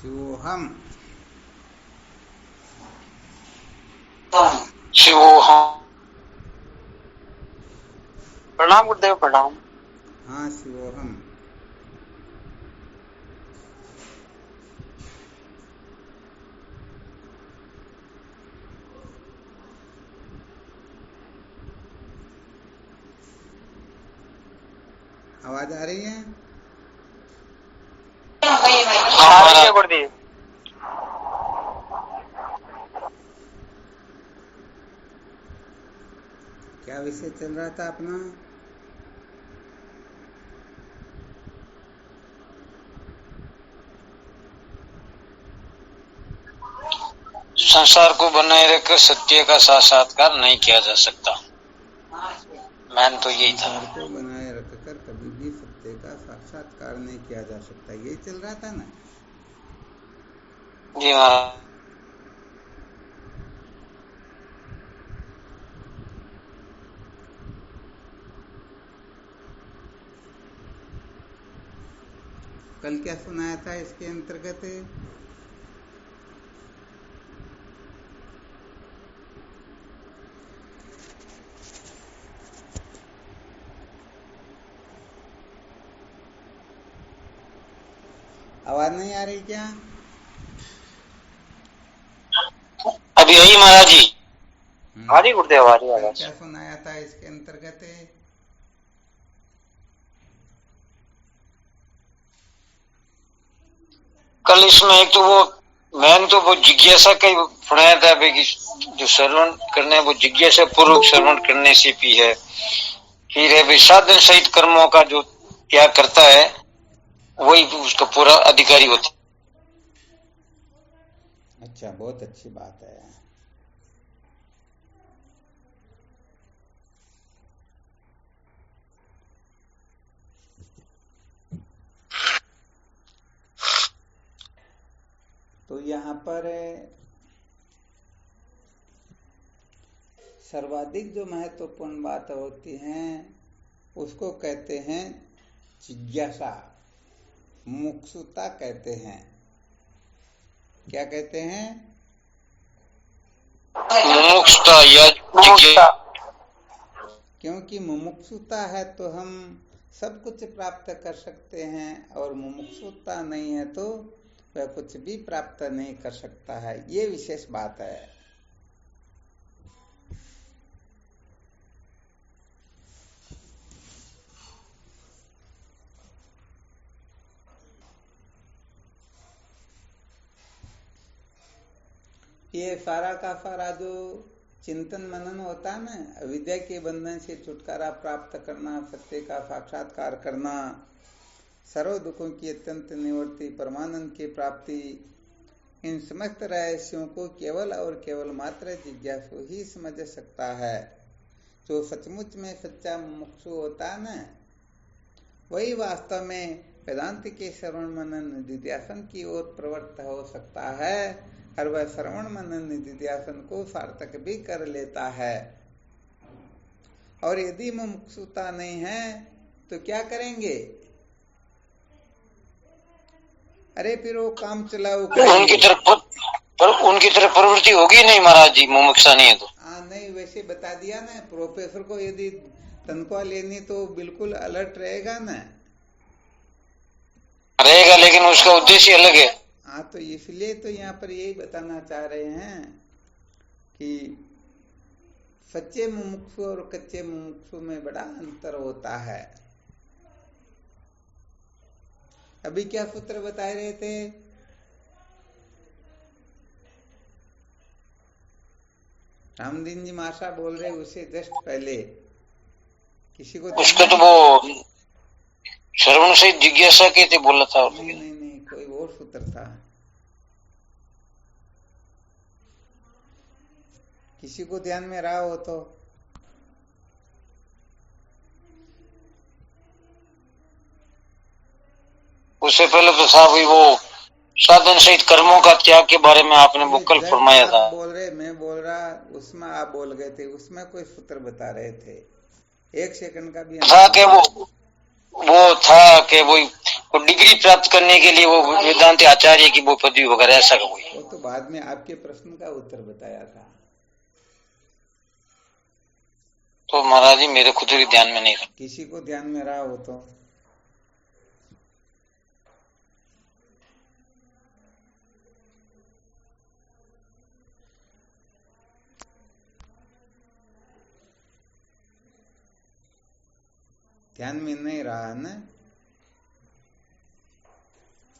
शिवोहम। शिवोहम। प्रणाम गुरुदेव, प्रणाम। हाँ, शिवोहम। आवाज आ रही है? हाँ, आ रही है गुरुदेव। क्या विषय चल रहा था अपना? संसार को बनाए रखकर सत्य का साक्षात्कार नहीं किया जा सकता। मैन तो यही था। संसार को बनाए रखकर कभी भी सत्य का साक्षात्कार नहीं किया जा सकता, यही चल रहा था ना? जी महाराज। कल क्या सुनाया था इसके अंतर्गत? आवाज नहीं आ रही क्या? अभी यही महाराज जी। हाँ जी गुरुदेव, आ रही कल आवाज। क्या सुनाया था इसके अंतर्गत? कल इसमें एक तो वो मैन तो वो जिज्ञासा का ही पढ़ाया था कि जो श्रवण करने वो जिज्ञासा पूर्वक श्रवण करने से भी है। फिर है साधन सहित कर्मों का जो त्याग करता है वही उसका पूरा अधिकारी होता है। अच्छा, बहुत अच्छी बात है। तो यहाँ पर सर्वाधिक जो महत्वपूर्ण बात होती हैं उसको कहते हैं जिज्ञासा, मुमुक्षुता कहते हैं। क्या कहते हैं? मुमुक्षुता या जिज्ञासा। क्योंकि मुमुक्षुता है तो हम सब कुछ प्राप्त कर सकते हैं, और मुमुक्षुता नहीं है तो वह कुछ भी प्राप्त नहीं कर सकता है। ये विशेष बात है। ये सारा का सारा जो चिंतन मनन होता है ना, अविद्या के बंधन से छुटकारा प्राप्त करना, सत्य का साक्षात्कार करना, सर्व दुखों की अत्यंत निवृत्ति, परमानंद की प्राप्ति, इन समस्त रहस्यों को केवल और केवल मात्र जिज्ञासु ही समझ सकता है। जो सचमुच में सच्चा मुमुक्षु होता है ना, वही वास्तव में वेदांत के श्रवण मनन निधिध्यासन की ओर प्रवृत्त हो सकता है, और वह श्रवण मनन निधिध्यासन को सार्थक भी कर लेता है। और यदि मुमुक्षुता नहीं है तो क्या करेंगे? अरे फिर वो काम चलाओ उनकी तरफ प्रवृत्ति होगी नहीं महाराज जी, मुमुक्षा नहीं है तो। नहीं, वैसे बता दिया ना, प्रोफेसर को यदि तनख्वाह लेनी तो बिल्कुल अलर्ट रहेगा ना। रहेगा, लेकिन उसका उद्देश्य अलग है। हाँ, तो इसलिए तो यहाँ पर यही बताना चाह रहे हैं कि सच्चे मुमुक्षु और कच्चे मुमुक्षु में बड़ा अंतर होता है। अभी क्या सूत्र बता रहे थे? रामदीन जी माशा बोल रहे उसे जस्ट पहले किसी को उसका तो वो श्रवण से जिज्ञासा के थे बोला था। नहीं, कोई और सूत्र था। किसी को ध्यान में रहा हो तो। उससे पहले तो था भाई वो साधन सहित कर्मों का त्याग के बारे में आपने वो कल फरमाया था। बोल रहे, मैं बोल रहा, उसमें आप बोल गए थे, उसमें कोई सूत्र बता रहे थे। 1 सेकंड का भी था कि वो था कि वो डिग्री प्राप्त करने के लिए वो वेदांत आचार्य की वो पदवी वगैरह ऐसा का कोई? वो तो बाद में आपके प्रश्न का उत्तर बताया था। तो महाराज जी मेरे खुद ही ध्यान में नहीं था। किसी को ध्यान में रहा हो तो? ध्यान में नहीं रहा है ना?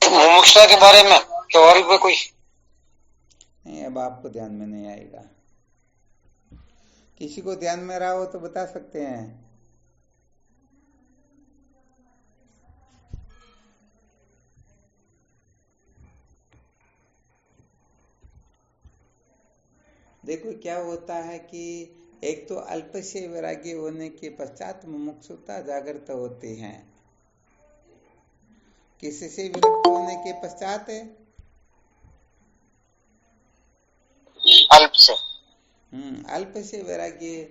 मुमुक्षुता के बारे में व्यवहारिक में कोई नहीं, अब आपको ध्यान में नहीं आएगा। किसी को ध्यान में रहा हो तो बता सकते हैं। देखो क्या होता है कि एक तो अल्प से वैराग्य होने के पश्चात मुमुक्षुता जागृत होती है। किससे विरक्त होने के पश्चात है? अल्प से। अल्प से वैराग्य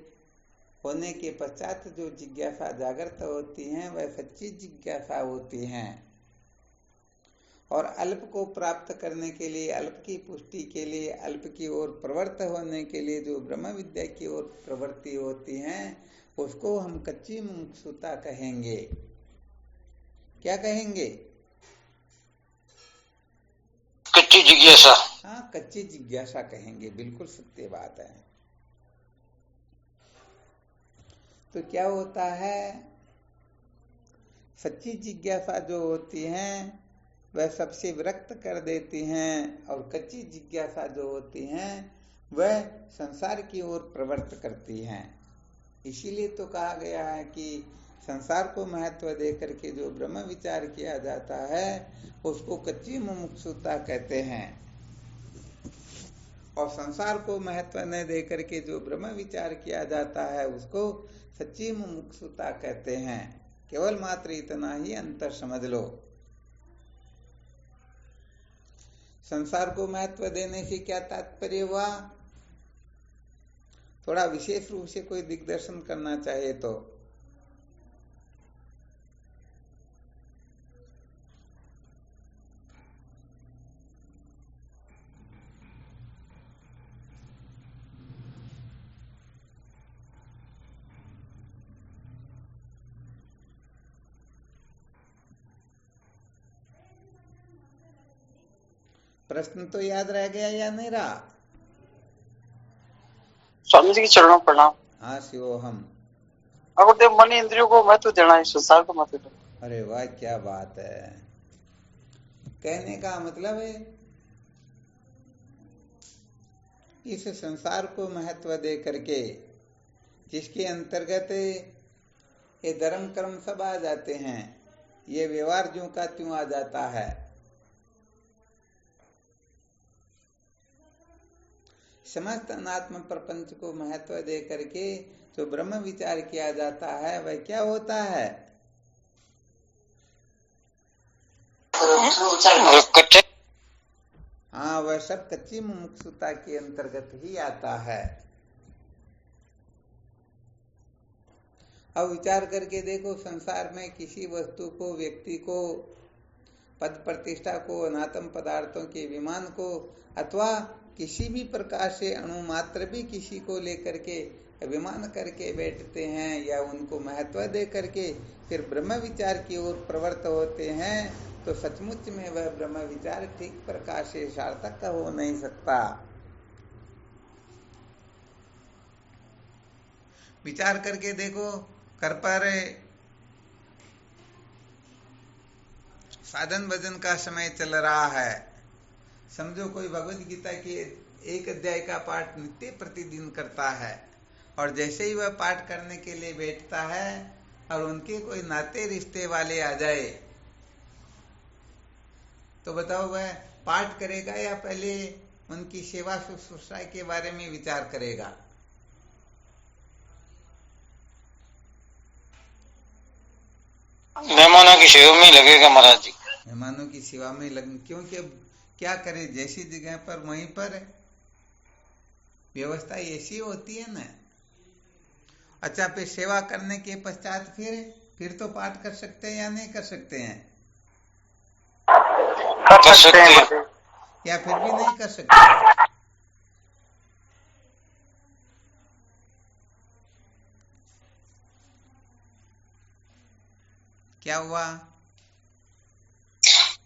होने के पश्चात जो जिज्ञासा जागृत होती है वह सच्ची जिज्ञासा होती है। और अल्प को प्राप्त करने के लिए, अल्प की पुष्टि के लिए, अल्प की ओर प्रवृत्त होने के लिए जो ब्रह्म विद्या की ओर प्रवृत्ति होती है उसको हम कच्ची मुमुक्षुता कहेंगे। क्या कहेंगे? कच्ची जिज्ञासा। हाँ, कच्ची जिज्ञासा कहेंगे, बिल्कुल सत्य बात है। तो क्या होता है, सच्ची जिज्ञासा जो होती है वह सबसे विरक्त कर देती हैं, और कच्ची जिज्ञासा जो होती हैं वह संसार की ओर प्रवृत्त करती हैं। इसीलिए तो कहा गया है कि संसार को महत्व दे करके जो ब्रह्म विचार किया जाता है उसको कच्ची मुमुक्षुता कहते हैं, और संसार को महत्व न दे करके जो ब्रह्म विचार किया जाता है उसको सच्ची मुमुक्षुता कहते हैं। केवल मात्र इतना ही अंतर समझ लो। संसार को महत्व देने से क्या तात्पर्य हुआ? थोड़ा विशेष रूप से कोई दिग्दर्शन करना चाहे तो? प्रश्न तो याद रह गया या नहीं रहा? स्वामी जी के चरणों में प्रणाम। हाँ शिवोहम। अगर मन इंद्रियों को महत्व देना है, संसार को महत्व देना। अरे वाह, क्या बात है। कहने का मतलब है इस संसार को महत्व दे करके, जिसके अंतर्गत ये धर्म कर्म सब आ जाते हैं, ये व्यवहार ज्यों का त्यों आ जाता है, समस्त अनात्म प्रपंच को महत्व दे करके जो ब्रह्म विचार किया जाता है वह क्या होता है? हाँ, वह सब कच्ची मुमुक्षुता के अंतर्गत ही आता है। अब विचार करके देखो, संसार में किसी वस्तु को, व्यक्ति को, पद प्रतिष्ठा को, अनात्म पदार्थों के विमान को, अथवा किसी भी प्रकार से अणु मात्र भी किसी को लेकर के अभिमान करके बैठते हैं या उनको महत्व दे करके फिर ब्रह्म विचार की ओर प्रवृत्त होते हैं, तो सचमुच में वह ब्रह्म विचार ठीक प्रकार से सार्थक हो नहीं सकता। विचार करके देखो, कर पा रहे साधन भजन का समय चल रहा है, समझो कोई भगवत गीता के एक अध्याय का पाठ नित्य प्रतिदिन करता है, और जैसे ही वह पाठ करने के लिए बैठता है और उनके कोई नाते रिश्ते वाले आ जाए, तो बताओ वह पाठ करेगा या पहले उनकी सेवा शुश्रूषा के बारे में विचार करेगा? मेहमानों की सेवा में लगेगा महाराज जी। मेहमानों की सेवा में लग, क्योंकि अब क्या करे, जैसी जगह पर वहीं पर व्यवस्था ऐसी होती है ना। अच्छा, फिर सेवा करने के पश्चात फिर तो पाठ कर सकते हैं या नहीं कर सकते हैं? कर सकते हैं या फिर भी नहीं कर सकते? क्या हुआ?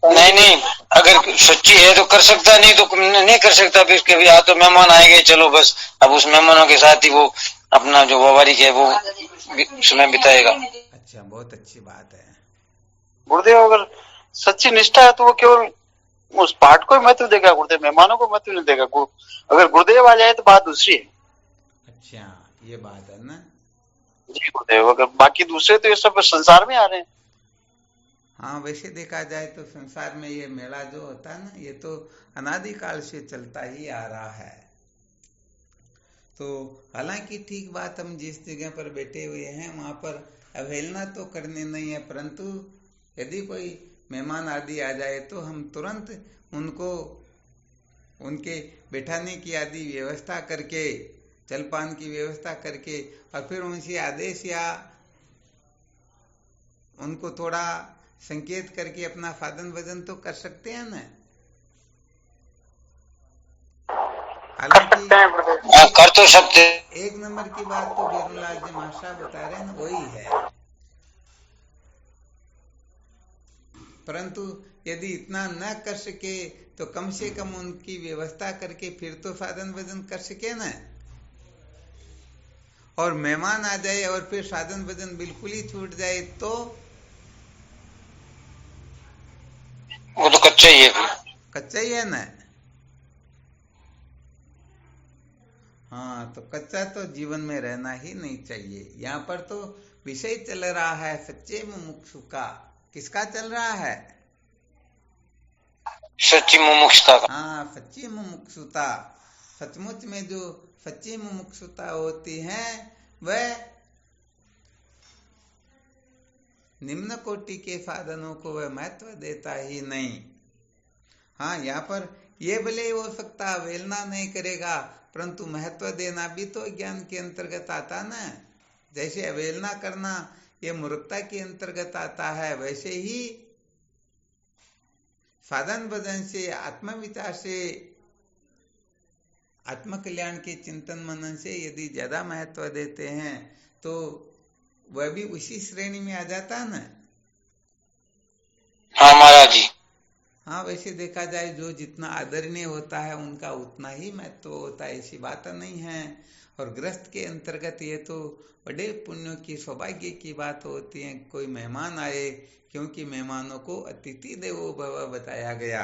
नहीं, अगर सच्ची है तो कर सकता, नहीं तो नहीं कर सकता। फिर कभी आ तो मेहमान आएंगे, चलो बस अब उस मेहमानों के साथ ही वो अपना जो व्यवहारिक है वो समय बिताएगा। अच्छा, बहुत अच्छी बात है गुरुदेव। अगर सच्ची निष्ठा है तो वो केवल उस पाठ को महत्व देगा गुरुदेव, मेहमानों को महत्व नहीं देगा। अगर गुरुदेव आ जाए तो बात दूसरी है। अच्छा, ये बात है ना जी गुरुदेव। अगर बाकी दूसरे तो ये सब संसार में आ रहे हैं। हाँ, वैसे देखा जाए तो संसार में ये मेला जो होता है ना, ये तो अनादिकाल से चलता ही आ रहा है। तो हालांकि ठीक बात, हम जिस जगह पर बैठे हुए हैं वहां पर अवहेलना तो करनी नहीं है, परंतु यदि कोई मेहमान आदि आ जाए तो हम तुरंत उनको उनके बैठाने की आदि व्यवस्था करके, जलपान की व्यवस्था करके, और फिर उनसे आदेश या उनको थोड़ा संकेत करके अपना फादन वजन तो कर सकते हैं ना। हालांकि कर तो सकते। एक नंबर की बात तो बीरूलाल जी महाशय बता रहे हैं वही है, परंतु यदि इतना न कर सके तो कम से कम उनकी व्यवस्था करके फिर तो साधन वजन कर सके ना। और मेहमान आ जाए और फिर साधन वजन बिल्कुल ही छूट जाए तो वो तो कच्चा ही है, कच्चा ही है ना। हाँ, तो कच्चा तो जीवन में रहना ही नहीं चाहिए। यहाँ पर तो विषय चल रहा है सच्चे मुमुक्षु का। किसका चल रहा है? सच्ची मुमुक्षुता का। हाँ, सच्ची मुमुक्षुता। सचमुच में जो सच्ची मुमुक्षुता होती है वह निम्न कोटि के साधनों को वह महत्व देता ही नहीं। हाँ, यहाँ पर ये भले हो सकता अवहेलना नहीं करेगा, परंतु महत्व देना भी तो ज्ञान के अंतर्गत आता ना। जैसे अवहेलना करना ये मूर्खता के अंतर्गत आता है, वैसे ही साधन भजन से, आत्मविचार से, आत्मकल्याण के चिंतन मनन से यदि ज्यादा महत्व देते हैं तो वह भी उसी श्रेणी में आ जाता है ना। हाँ महाराज जी। हाँ, वैसे देखा जाए जो जितना आदरणीय होता है उनका उतना ही महत्व होता है, ऐसी बात नहीं है। और ग्रस्त के अंतर्गत ये तो बड़े पुण्यों की, सौभाग्य की बात होती है कोई मेहमान आए, क्योंकि मेहमानों को अतिथि देवो भव बताया गया।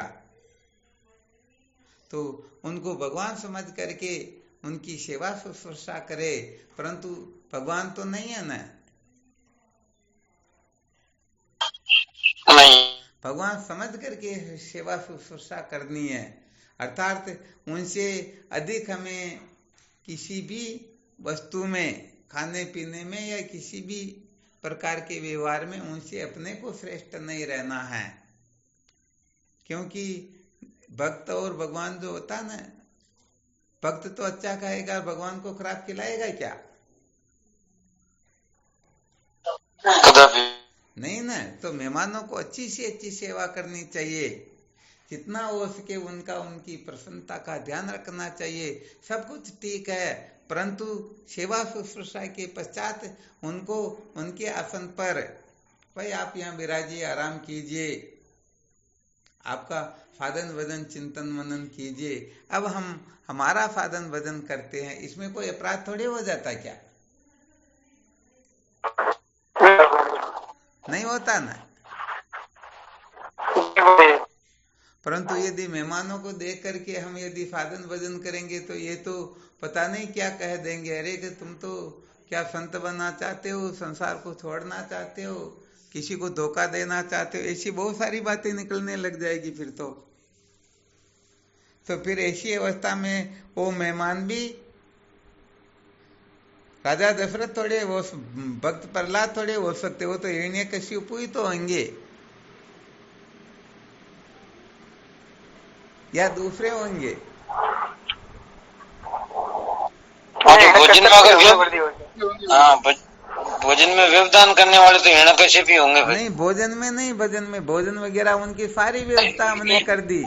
तो उनको भगवान समझ करके उनकी सेवा शुश्रूषा करे, परंतु भगवान तो नहीं है ना। नहीं, भगवान समझ करके सेवा शुश्रूषा करनी है, अर्थात उनसे अधिक हमें किसी भी वस्तु में, खाने पीने में या किसी भी प्रकार के व्यवहार में उनसे अपने को श्रेष्ठ नहीं रहना है। क्योंकि भक्त और भगवान जो होता ना, भक्त तो अच्छा खाएगा, भगवान को खराब खिलाएगा क्या? कदापि नहीं ना। तो मेहमानों को अच्छी से अच्छी सेवा करनी चाहिए, जितना हो सके उनका, उनकी प्रसन्नता का ध्यान रखना चाहिए। सब कुछ ठीक है, परंतु सेवा शुश्रूषा के पश्चात उनको उनके आसन पर, भाई आप यहाँ विराजिए, आराम कीजिए, आपका साधन वजन चिंतन मनन कीजिए, अब हम हमारा साधन वजन करते हैं, इसमें कोई अपराध थोड़ी हो जाता क्या? नहीं होता ना। परंतु यदि मेहमानों को देख करके हम यदि साधन वजन करेंगे तो ये तो पता नहीं क्या कह देंगे, अरे कि तुम तो क्या संत बनना चाहते हो, संसार को छोड़ना चाहते हो, किसी को धोखा देना चाहते हो, ऐसी बहुत सारी बातें निकलने लग जाएगी फिर तो फिर ऐसी अवस्था में वो मेहमान भी राजा दशरथ थोड़े, वो भक्त प्रहलाद थोड़े हो सकते, वो तो हिरण्यकशिपु ही तो होंगे या दूसरे होंगे। भोजन में अगर भोजन में व्यवधान करने वाले तो हिरण्यकश्यप ही होंगे भाई। नहीं, भोजन में नहीं, भजन में, भोजन वगैरह उनकी सारी व्यवस्था हमने कर दी।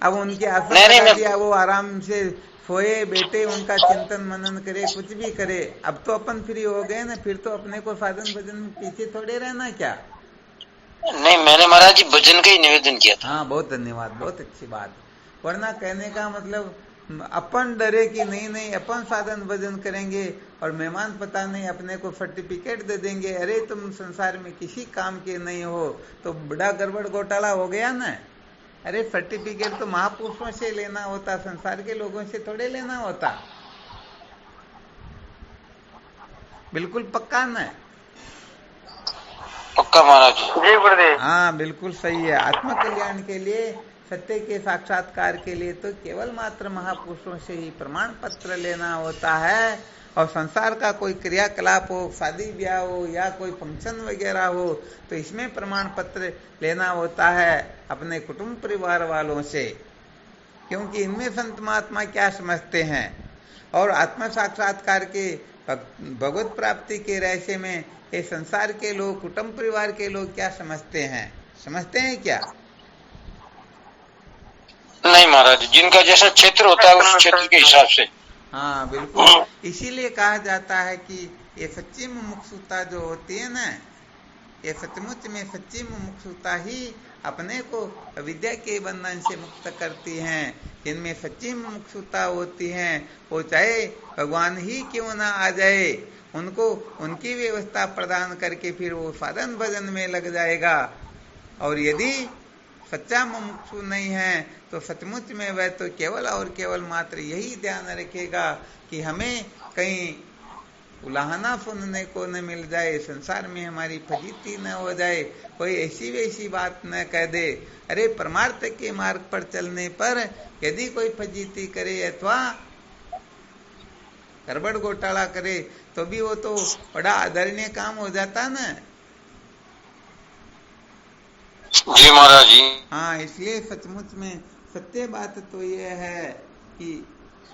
अब उनके आसन लगा दिया, वो आराम से सोए बैठे, उनका चिंतन मनन करे, कुछ भी करे। अब तो अपन फ्री हो गए ना, फिर तो अपने को साधन भजन में पीछे थोड़े रहना क्या। नहीं, मैंने महाराज जी भजन का ही निवेदन किया था। हाँ, बहुत धन्यवाद, बहुत अच्छी बात। वरना कहने का मतलब अपन डरे कि नहीं अपन साधन भजन करेंगे और मेहमान पता नहीं अपने को सर्टिफिकेट दे देंगे, अरे तुम संसार में किसी काम के नहीं हो, तो बड़ा गड़बड़ घोटाला हो गया ना। अरे सर्टिफिकेट तो महापुरुषों से लेना होता, संसार के लोगों से थोड़े लेना होता। बिल्कुल पक्का ना? पक्का महाराज जी, गुरुदेव। हाँ, बिल्कुल सही है। आत्म कल्याण के लिए, सत्य के साक्षात्कार के लिए तो केवल मात्र महापुरुषों से ही प्रमाण पत्र लेना होता है। और संसार का कोई क्रियाकलाप हो, शादी ब्याह हो या कोई फंक्शन वगैरह हो, तो इसमें प्रमाण पत्र लेना होता है अपने कुटुंब परिवार वालों से, क्योंकि इनमें संत महात्मा क्या समझते हैं और आत्म साक्षात्कार के भगवत प्राप्ति के रहस्य में ये संसार के लोग, कुटुंब परिवार के लोग क्या समझते हैं? समझते हैं क्या? नहीं महाराज, जिनका जैसा क्षेत्र होता है उस क्षेत्र के हिसाब से। हाँ, बिल्कुल। इसीलिए कहा जाता है कि ये सच्ची मुमुक्षुता जो होती है ना, ये सचमुच में सच्ची मुमुक्षुता ही अपने को अविद्या के बंधन से मुक्त करती हैं। जिनमें सच्ची मुमुक्षुता होती है, वो चाहे भगवान ही क्यों ना आ जाए, उनको उनकी व्यवस्था प्रदान करके फिर वो साधन भजन में लग जाएगा। और यदि सच्चा मुमुक्षु नहीं है तो सचमुच में वह तो केवल और केवल मात्र यही ध्यान रखेगा कि हमें कहीं उलाहना सुनने को न मिल जाए, संसार में हमारी फजीती न हो जाए, कोई ऐसी वैसी बात न कह दे। अरे परमार्थ के मार्ग पर चलने पर यदि कोई फजीती करे अथवा गड़बड़ घोटाला करे तो भी वो तो बड़ा आदरणीय काम हो जाता ना। जी महाराज जी। हाँ, इसलिए सचमुच में सत्य बात तो यह है कि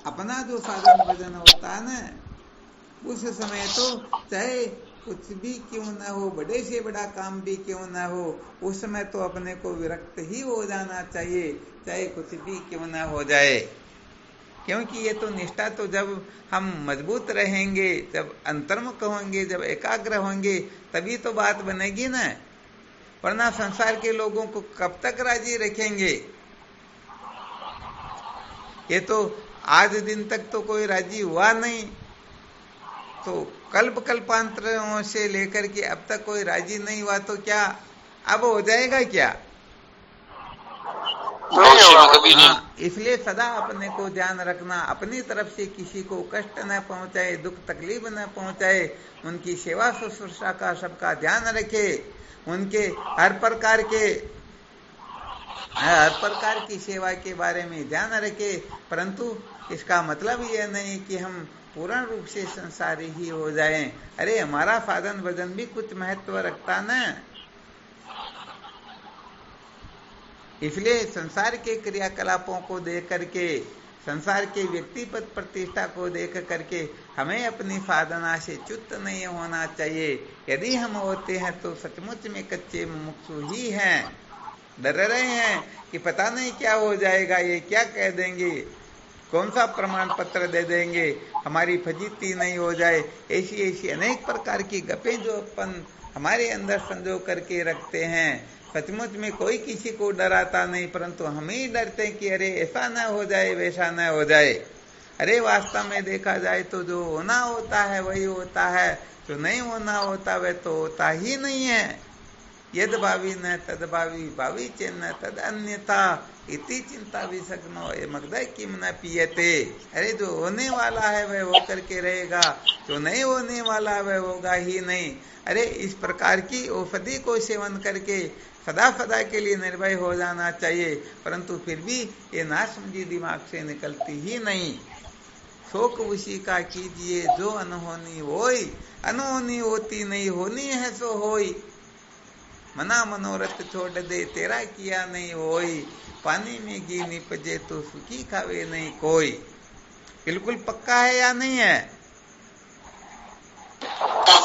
अपना जो साधन भजन होता है ना, उस समय तो चाहे कुछ भी क्यों ना हो, बड़े से बड़ा काम भी क्यों ना हो, उस समय तो अपने को विरक्त ही हो जाना चाहिए, चाहे कुछ भी क्यों ना हो जाए। क्योंकि ये तो निष्ठा तो जब हम मजबूत रहेंगे, जब अंतर्मुख होंगे, जब एकाग्र होंगे, तभी तो बात बनेगी ना। वरना संसार के लोगों को कब तक राजी रखेंगे? ये तो आज दिन तक तो कोई राजी हुआ नहीं, तो कल्प कल्पांतरों से लेकर के अब तक कोई राजी नहीं हुआ, तो क्या अब हो जाएगा क्या? हाँ, इसलिए सदा अपने को ध्यान रखना, अपनी तरफ से किसी को कष्ट न पहुंचाए, दुख तकलीफ न पहुंचाए, उनकी सेवा शुश्रूषा का सबका ध्यान रखे, उनके हर प्रकार की सेवा के बारे में ध्यान रखे। परंतु इसका मतलब यह नहीं कि हम पूर्ण रूप से संसारी ही हो जाएं। अरे हमारा साधन भजन भी कुछ महत्व रखता ना। इसलिए संसार के क्रियाकलापों को देख करके, संसार के व्यक्तिगत प्रतिष्ठा को देख करके हमें अपनी साधना से च्युत नहीं होना चाहिए। यदि हम होते हैं तो सचमुच में कच्चे मुमुक्षु ही हैं, डर रहे हैं कि पता नहीं क्या हो जाएगा, ये क्या कह देंगे, कौन सा प्रमाण पत्र दे देंगे, हमारी फजीती नहीं हो जाए। ऐसी अनेक प्रकार की गपें जो अपन हमारे अंदर संजो करके रखते हैं, सचमुच में कोई किसी को डराता नहीं, परंतु हम ही डरते हैं कि अरे ऐसा न हो जाए, वैसा न हो जाए। अरे वास्तव में देखा जाए तो जो होना होता है वही होता है, जो नहीं होना होता वह तो होता ही नहीं है। यद भावी न तद भावी, भावी चेन्न तद अन्यथा, इति चिंता विसग्नो ये मगध किम न पियते। अरे जो होने वाला है वह होकर के रहेगा, जो नहीं होने वाला वह होगा ही नहीं। अरे इस प्रकार की औषधि को सेवन करके सदा सदा के लिए निर्भय हो जाना चाहिए, परंतु फिर भी ये नासमझी दिमाग से निकलती ही नहीं। शोक उसी का कीजिए जो अनहोनी होई, अनहोनी होती नहीं, होनी है सो होई। मना मनोरथ छोड़ दे, तेरा किया नहीं होई, पानी में घी निपजे तो सुखी खावे नहीं कोई। बिल्कुल पक्का है या नहीं है?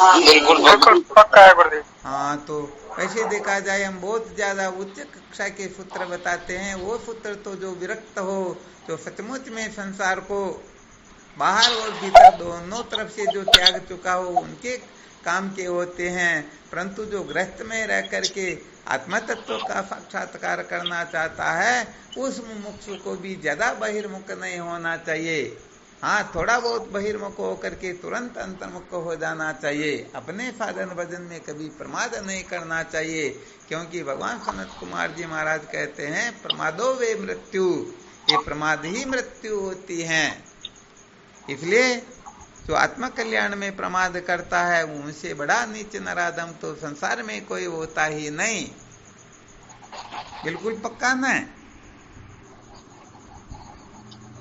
बिल्कुल बिल्कुल पक्का है गुरुदेव। हाँ, तो वैसे देखा जाए हम बहुत ज्यादा उच्च कक्षा के सूत्र बताते हैं, वो सूत्र तो जो विरक्त हो, जो सचमुच में संसार को बाहर और भीतर दोनों तरफ से जो त्याग चुका हो, उनके काम के होते हैं। परंतु जो गृहस्थ में रह करके आत्म तत्व का साक्षात्कार करना चाहता है, उस मुमुक्षु को भी ज्यादा बहिर्मुख नहीं होना चाहिए। हाँ, थोड़ा बहुत बहिर्मुख होकर के तुरंत अंतर्मुख हो जाना चाहिए। अपने साधन भजन में कभी प्रमाद नहीं करना चाहिए, क्योंकि भगवान सनत कुमार जी महाराज कहते हैं, प्रमादो वे मृत्यु, ये प्रमाद ही मृत्यु होती है। इसलिए जो आत्म कल्याण में प्रमाद करता है, उनसे बड़ा नीच नराधम तो संसार में कोई होता ही नहीं। बिल्कुल पक्का न?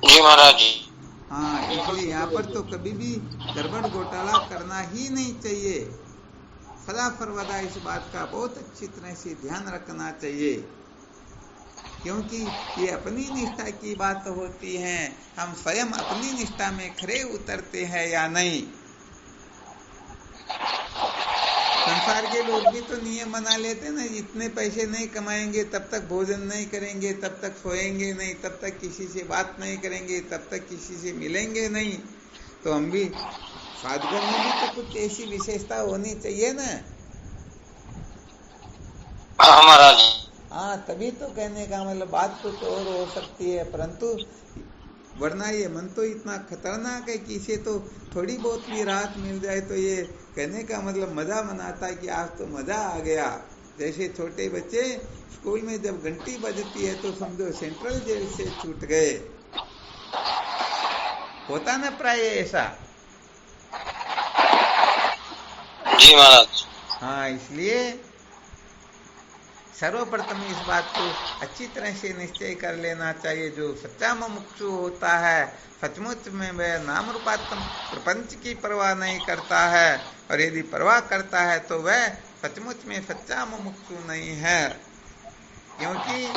जी महाराज जी। हाँ, इसलिए यहाँ पर तो कभी भी गड़बड़ घोटाला करना ही नहीं चाहिए। सदा सर्वदा इस बात का बहुत अच्छी तरह से ध्यान रखना चाहिए, क्योंकि ये अपनी निष्ठा की बात होती है। हम स्वयं अपनी निष्ठा में खरे उतरते हैं या नहीं। संसार के लोग भी तो नियम बना लेते ना, इतने पैसे नहीं कमाएंगे तब तक भोजन नहीं करेंगे, तब तक सोएंगे नहीं, तब तक किसी से बात नहीं करेंगे, तब तक किसी से मिलेंगे नहीं। तो हम भी साधकों में भी तो कुछ ऐसी विशेषता होनी चाहिए ना। हाँ महाराज। हाँ, तभी तो कहने का मतलब बात कुछ और हो सकती है, परंतु वरना ये मन तो इतना खतरनाक है कि इसे तो थोड़ी बहुत भी राहत मिल जाए तो ये कहने का मतलब मजा मनाता है कि आज तो मजा आ गया। जैसे छोटे बच्चे स्कूल में जब घंटी बजती है तो समझो सेंट्रल जेल से छूट गए, होता ना प्राय ऐसा। जी महाराज। हाँ, इसलिए सर्वप्रथम इस बात को अच्छी तरह से निश्चय कर लेना चाहिए। जो सच्चा मुमुक्षु होता है, सचमुच में वह नाम रूपात्मक प्रपंच की परवाह नहीं करता है, और यदि परवाह करता है तो वह सचमुच में सच्चा मुमुक्षु नहीं है, क्योंकि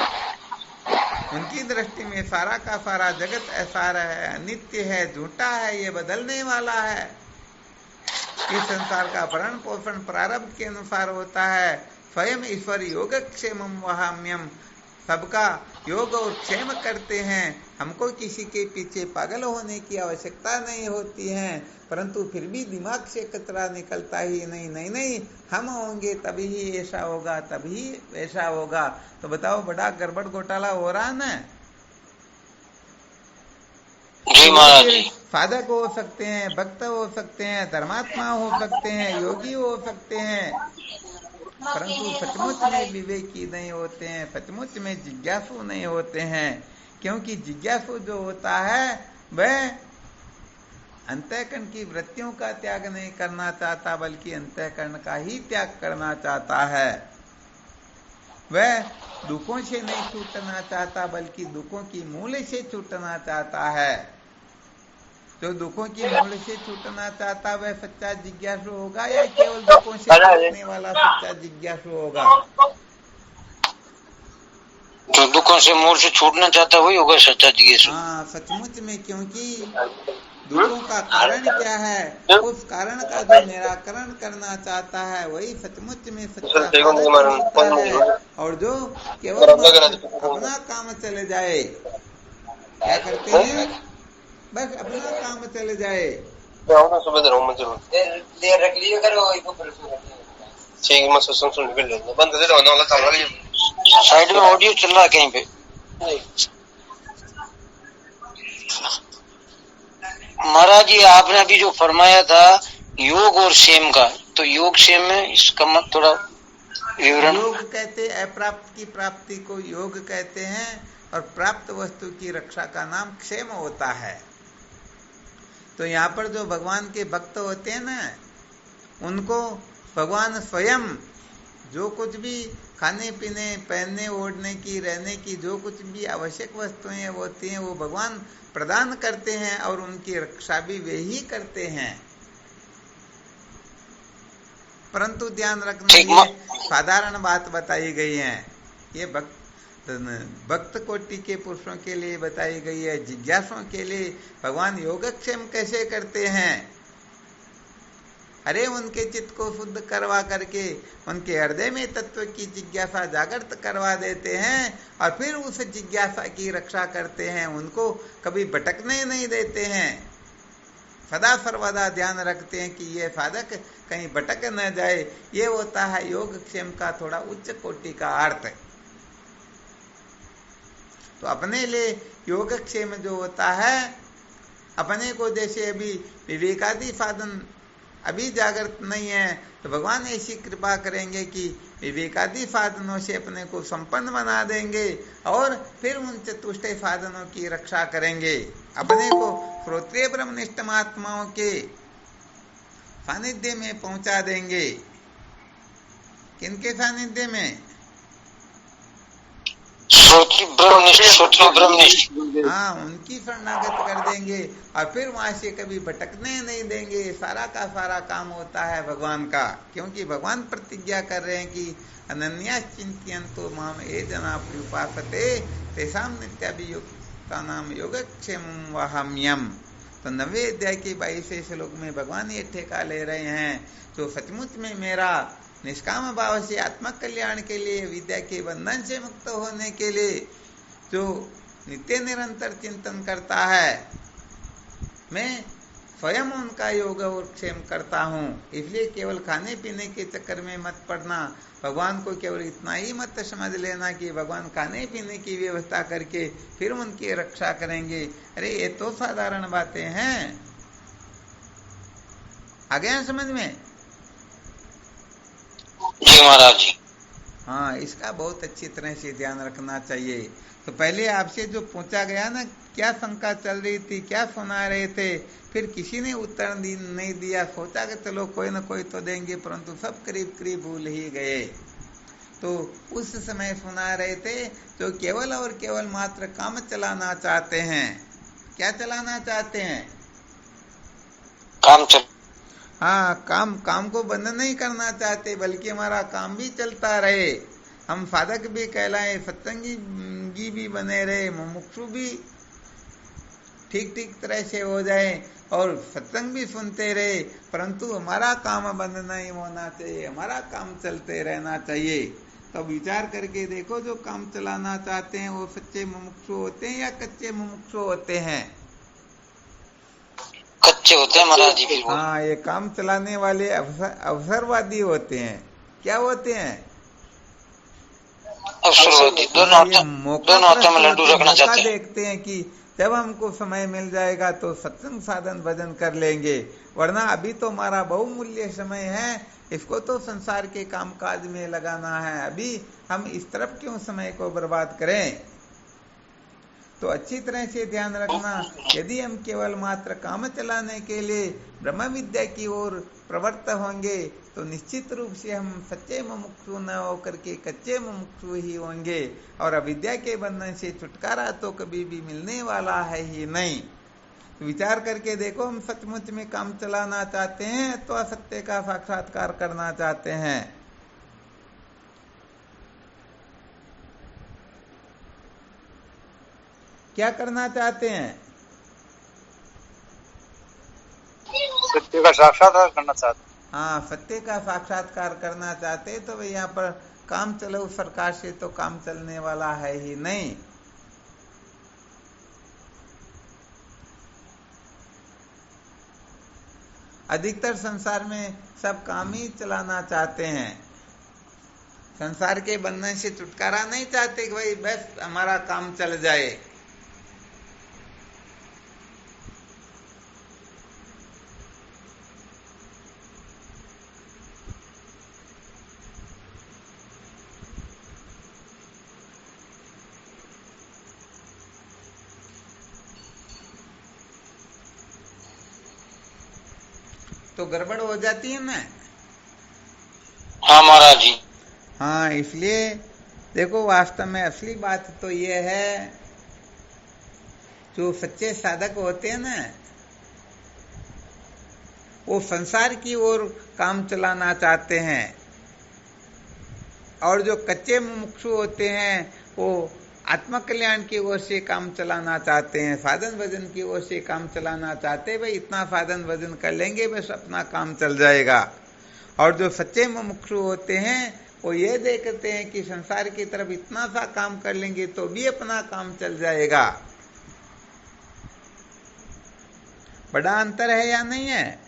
उनकी दृष्टि में सारा का सारा जगत असार है, अनित्य है, झूठा है, ये बदलने वाला है। इस संसार का भरण पोषण प्रारब्ध के अनुसार होता है। स्वयं ईश्वर योगक्षेमं वहाम्यम, सबका योग और क्षेम करते हैं। हमको किसी के पीछे पागल होने की आवश्यकता नहीं होती है, परंतु फिर भी दिमाग से कचरा निकलता ही नहीं। नहीं, हम होंगे तभी ही ऐसा होगा, तभी ऐसा होगा। तो बताओ, बड़ा गड़बड़ घोटाला हो रहा ना। जी महाराज जी। साधक हो सकते हैं, भक्त हो सकते हैं, धर्मात्मा हो सकते हैं, योगी हो सकते हैं, परंतु सचमुच में विवेकी नहीं होते हैं, सचमुच में जिज्ञासु नहीं होते हैं। क्योंकि जिज्ञासु जो होता है वह अंतःकरण की वृत्तियों का त्याग नहीं करना चाहता, बल्कि अंतःकरण का ही त्याग करना चाहता है। वह दुखों से नहीं छूटना चाहता, बल्कि दुखों की मूल से छूटना चाहता है। जो दुखों की मूल से छूटना चाहता वह सच्चा जिज्ञासु होगा, या केवल दुखों से छूटने वाला सच्चा जिज्ञासु होगा? जो दुखों से मूल से छूटना चाहता वही होगा सच्चा जिज्ञासु। हाँ, सचमुच में, क्योंकि दुखों का कारण क्या है, उस कारण का जो निराकरण करना चाहता है वही सचमुच में सच्चा साधक होता है। और जो केवल अपना काम चले जाए, क्या करते हैं, बस अपना काम चले जाए। साइड में ऑडियो चल रहा है कहीं पे। महाराज जी, आपने अभी जो फरमाया था योग और क्षेम का, तो योग क्षेम में इसका मत थोड़ा विवरण। योग कहते अप्राप्त की प्राप्ति को योग कहते हैं, और प्राप्त वस्तु की रक्षा का नाम क्षेम होता है। तो यहाँ पर जो भगवान के भक्त होते हैं ना, उनको भगवान स्वयं जो कुछ भी खाने पीने, पहनने ओढ़ने की, रहने की जो कुछ भी आवश्यक वस्तुएं होती हैं वो भगवान प्रदान करते हैं, और उनकी रक्षा भी वे ही करते हैं। परंतु ध्यान रखना, ये साधारण बात बताई गई है, ये भक्त कोटि के पुरुषों के लिए बताई गई है। जिज्ञासुओं के लिए भगवान योगक्षेम कैसे करते हैं अरे उनके चित्त को शुद्ध करवा करके उनके हृदय में तत्व की जिज्ञासा जागृत करवा देते हैं और फिर उस जिज्ञासा की रक्षा करते हैं, उनको कभी भटकने नहीं देते हैं, सदा सर्वदा ध्यान रखते हैं कि ये साधक कहीं भटक न जाए। ये होता है योगक्षेम का थोड़ा उच्च कोटि का अर्थ। तो अपने लिए योगक्षेम जो होता है, अपने को जैसे अभी विवेकादि साधन अभी जागृत नहीं है तो भगवान ऐसी कृपा करेंगे कि विवेकादि साधनों से अपने को संपन्न बना देंगे और फिर उन चतुष्टय साधनों की रक्षा करेंगे, अपने को श्रोत्रिय ब्रह्मनिष्ठ महात्माओं के सानिध्य में पहुंचा देंगे। किनके सानिध्य में? हाँ, उनकी शरणागत कर देंगे और फिर वहां से कभी भटकने नहीं देंगे। सारा का सारा काम होता है भगवान का, क्योंकि भगवान प्रतिज्ञा कर रहे हैं कि अनन्या चिंतयन्तो माम ये जना उपासते तेषां नित्याभियुक्तानां योगक्षेमं वहाम्यहम्। तो 90 अध्याय के 22वें श्लोक में भगवान ये ठेका ले रहे हैं, तो सचमुच में मेरा निष्काम भाव से आत्म कल्याण के लिए, विद्या के बंधन से मुक्त होने के लिए जो नित्य निरंतर चिंतन करता है, मैं स्वयं उनका योग और क्षेम करता हूँ। इसलिए केवल खाने पीने के चक्कर में मत पड़ना, भगवान को केवल इतना ही मत समझ लेना कि भगवान खाने पीने की व्यवस्था करके फिर उनकी रक्षा करेंगे। अरे ये तो साधारण बातें हैं, आ गया समझ में? जी महाराज जी। हाँ, इसका बहुत अच्छी तरह से ध्यान रखना चाहिए। तो पहले आपसे जो पूछा गया ना, क्या शंका चल रही थी, क्या सुना रहे थे, फिर किसी ने उत्तर नहीं दिया, सोचा कि चलो कोई ना कोई तो देंगे, परंतु सब करीब करीब भूल ही गए। तो उस समय सुना रहे थे जो केवल और केवल मात्र काम चलाना चाहते हैं। क्या चलाना चाहते हैं? काम चल हाँ, काम को बंद नहीं करना चाहते, बल्कि हमारा काम भी चलता रहे, हम साधक भी कहलाए, सत्संगी भी बने रहे, मुमुक्षु भी ठीक तरह से हो जाए और सत्संग भी सुनते रहे, परंतु हमारा काम बंद नहीं होना चाहिए, हमारा काम चलते रहना चाहिए। तो विचार करके देखो, जो काम चलाना चाहते हैं वो सच्चे मुमुक्षु होते हैं या कच्चे मुमुक्षु होते हैं? कच्चे होते हैं महाराज जी, बिल्कुल। हाँ, ये काम चलाने वाले अवसरवादी होते हैं। क्या होते हैं? अवसरवादी। दोनों हाथों में लड्डू रखना चाहते हैं। देखते हैं कि जब हमको समय मिल जाएगा तो सत्संग साधन भजन कर लेंगे, वरना अभी तो हमारा बहुमूल्य समय है, इसको तो संसार के कामकाज में लगाना है, अभी हम इस तरफ क्यों समय को बर्बाद करें? तो अच्छी तरह से ध्यान रखना, यदि हम केवल मात्र काम चलाने के लिए ब्रह्म विद्या की ओर प्रवृत्त होंगे तो निश्चित रूप से हम सच्चे मुमुक्षु न होकर के कच्चे मुमुक्षु ही होंगे और अविद्या के बंधन से छुटकारा तो कभी भी मिलने वाला है ही नहीं। तो विचार करके देखो, हम सचमुच में काम चलाना चाहते हैं तो असत्य का साक्षात्कार करना चाहते हैं? क्या करना चाहते हैं? सत्य का साक्षात्कार करना चाहते हैं। हाँ, सत्य का साक्षात्कार करना चाहते तो भाई यहाँ पर काम चलो सरकार से तो काम चलने वाला है ही नहीं। अधिकतर संसार में सब काम ही चलाना चाहते हैं, संसार के बंधन से छुटकारा नहीं चाहते कि भाई बस हमारा काम चल जाए। तो गड़बड़ हो जाती है ना। हाँ महाराज जी। हाँ, इसलिए देखो, वास्तव में असली बात तो ये है, जो सच्चे साधक होते हैं ना, वो संसार की ओर काम चलाना चाहते हैं, और जो कच्चे मुमुक्षु होते हैं वो आत्म कल्याण की ओर से काम चलाना चाहते हैं, साधन भजन की ओर से काम चलाना चाहते हैं, भाई इतना साधन भजन कर लेंगे बस अपना काम चल जाएगा। और जो सच्चे मुमुक्षु होते हैं वो ये देखते हैं कि संसार की तरफ इतना सा काम कर लेंगे तो भी अपना काम चल जाएगा। बड़ा अंतर है या नहीं है?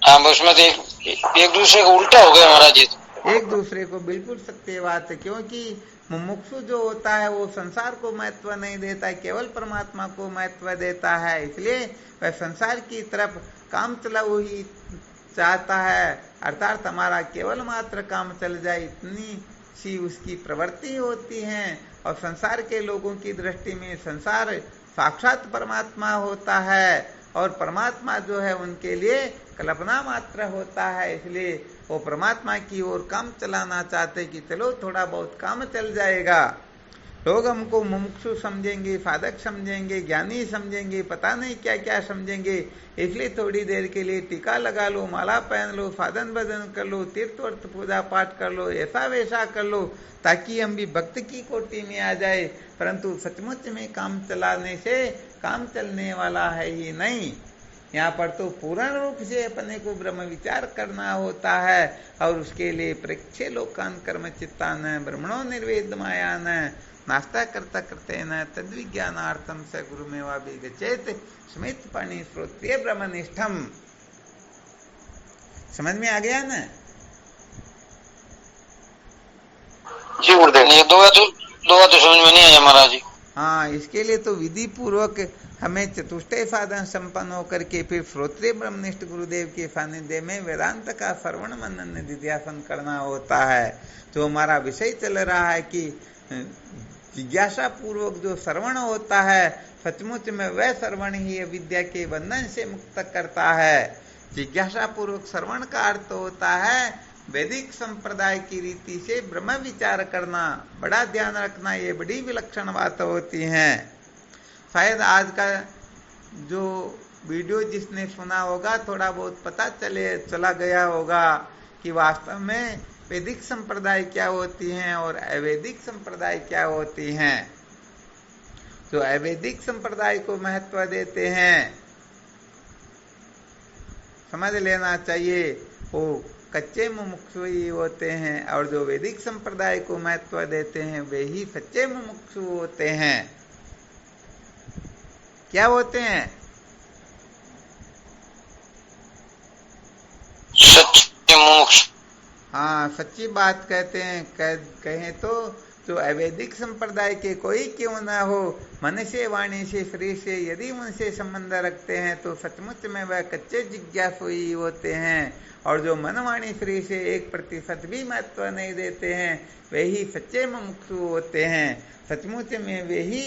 हाँ, उसमें तो एक दूसरे को उल्टा हो गया महाराज जी। एक दूसरे को, बिल्कुल सत्य बात है। क्योंकि मुमुक्षु जो होता है वो संसार को महत्व नहीं देता है, केवल परमात्मा को महत्व देता है। इसलिए वह संसार की तरफ काम चलाऊ ही चाहता है, अर्थात हमारा केवल मात्र काम चल जाए, इतनी सी उसकी प्रवृत्ति होती है। और संसार के लोगों की दृष्टि में संसार साक्षात परमात्मा होता है और परमात्मा जो है उनके लिए कल्पना मात्र होता है। इसलिए वो परमात्मा की ओर काम चलाना चाहते कि चलो थोड़ा बहुत काम चल जाएगा। लोग हमको मुमुक्षु समझेंगे, साधक समझेंगे, ज्ञानी समझेंगे, पता नहीं क्या क्या समझेंगे। इसलिए थोड़ी देर के लिए टीका लगा लो, माला पहन लो, साधन भजन कर लो, तीर्थ वर्त पूजा पाठ कर लो, ऐसा वैसा कर लो ताकि हम भी भक्त की कोटि में आ जाए। परंतु सचमुच में काम चलाने से काम चलने वाला है ही नहीं। यहाँ पर तो पूर्ण रूप से अपने को ब्रह्म विचार करना होता है और उसके लिए परीक्षे लोकान कर्म चित्तान ब्रह्मणो निर्वेद मायान नास्ता करता करते न तद्विज्ञानार्थम स गुरुमेवा भी गचेत स्मित पाणी श्रोत्रिय ब्रह्मनिष्ठम। समझ में आ गया ना? जी गुरुदेव, ये दो तो समझ में नहीं आया महाराज जी। हाँ, इसके लिए तो विधि पूर्वक हमें चतुष्टय साधन संपन्न होकर के फिर श्रोत्रिय ब्रह्मनिष्ठ गुरुदेव के सानिध्य में वेदांत का श्रवण मनन निधिध्यासन करना होता है। तो हमारा विषय चल रहा है कि जिज्ञासा पूर्वक जो श्रवण होता है सचमुच में वह श्रवण ही विद्या के बंधन से मुक्त करता है। जिज्ञासा पूर्वक श्रवण का अर्थ होता है वैदिक संप्रदाय की रीति से ब्रह्म विचार करना। बड़ा ध्यान रखना, ये बड़ी विलक्षण बात होती है। शायद आज का जो वीडियो जिसने सुना होगा थोड़ा बहुत पता चला गया होगा कि वास्तव में वैदिक संप्रदाय क्या होती हैं और अवैदिक संप्रदाय क्या होती हैं। जो अवैदिक संप्रदाय को महत्व देते हैं समझ लेना चाहिए, वो कच्चे मुमुक्षु ही होते हैं, और जो वैदिक संप्रदाय को महत्व देते हैं वे ही सच्चे मुमुक्षु होते हैं। क्या होते हैं? सच्चे मुमुक्षु। हाँ, सच्ची बात कहते हैं। कहें तो जो अवैदिक संप्रदाय के कोई क्यों ना हो, मन से, वाणी से, शरीर से यदि उनसे संबंध रखते हैं तो सचमुच में वह कच्चे जिज्ञासु ही होते हैं। और जो मन, वाणी, शरीर से 1% भी महत्व नहीं देते हैं वे ही सच्चे मुमुक्षु होते हैं। सचमुच में वे ही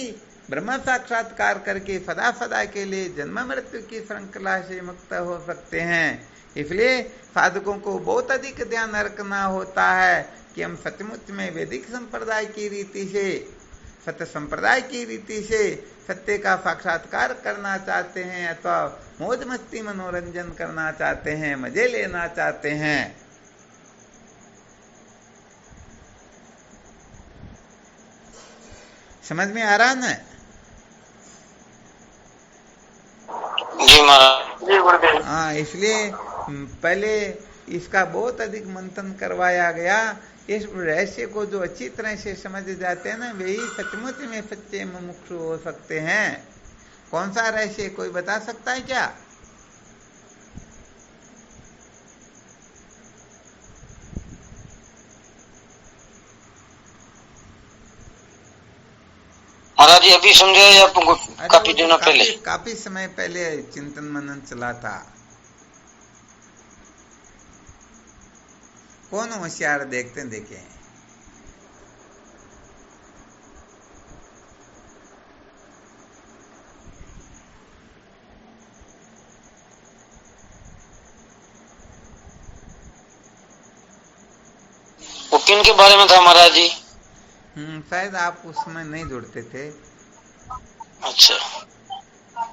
ब्रह्म साक्षात्कार करके सदा सदा के लिए जन्म मृत्यु की श्रृंखला से मुक्त हो सकते हैं। इसलिए साधकों को बहुत अधिक ध्यान रखना होता है कि हम सचमुच में वैदिक संप्रदाय की रीति से, सत्य संप्रदाय की रीति से सत्य का साक्षात्कार करना चाहते हैं अथवा मौज मस्ती मनोरंजन करना चाहते हैं, मजे लेना चाहते हैं। समझ में आ रहा ना? जी महाराज। जी गुरुदेव। हाँ, इसलिए पहले इसका बहुत अधिक मंथन करवाया गया। इस रहस्य को जो अच्छी तरह से समझ जाते हैं ना वही सचमुच में सच्चे मुमुक्षु हो सकते हैं। कौन सा रहस्य, कोई बता सकता है क्या? महाराज जी अभी समझाया आपको काफी दिनों पहले, काफी समय पहले चिंतन मनन चला था। कौन होशियार देखते देखे? वो किन के बारे में था महाराज जी? शायद आप उसमें नहीं जुड़ते थे। अच्छा।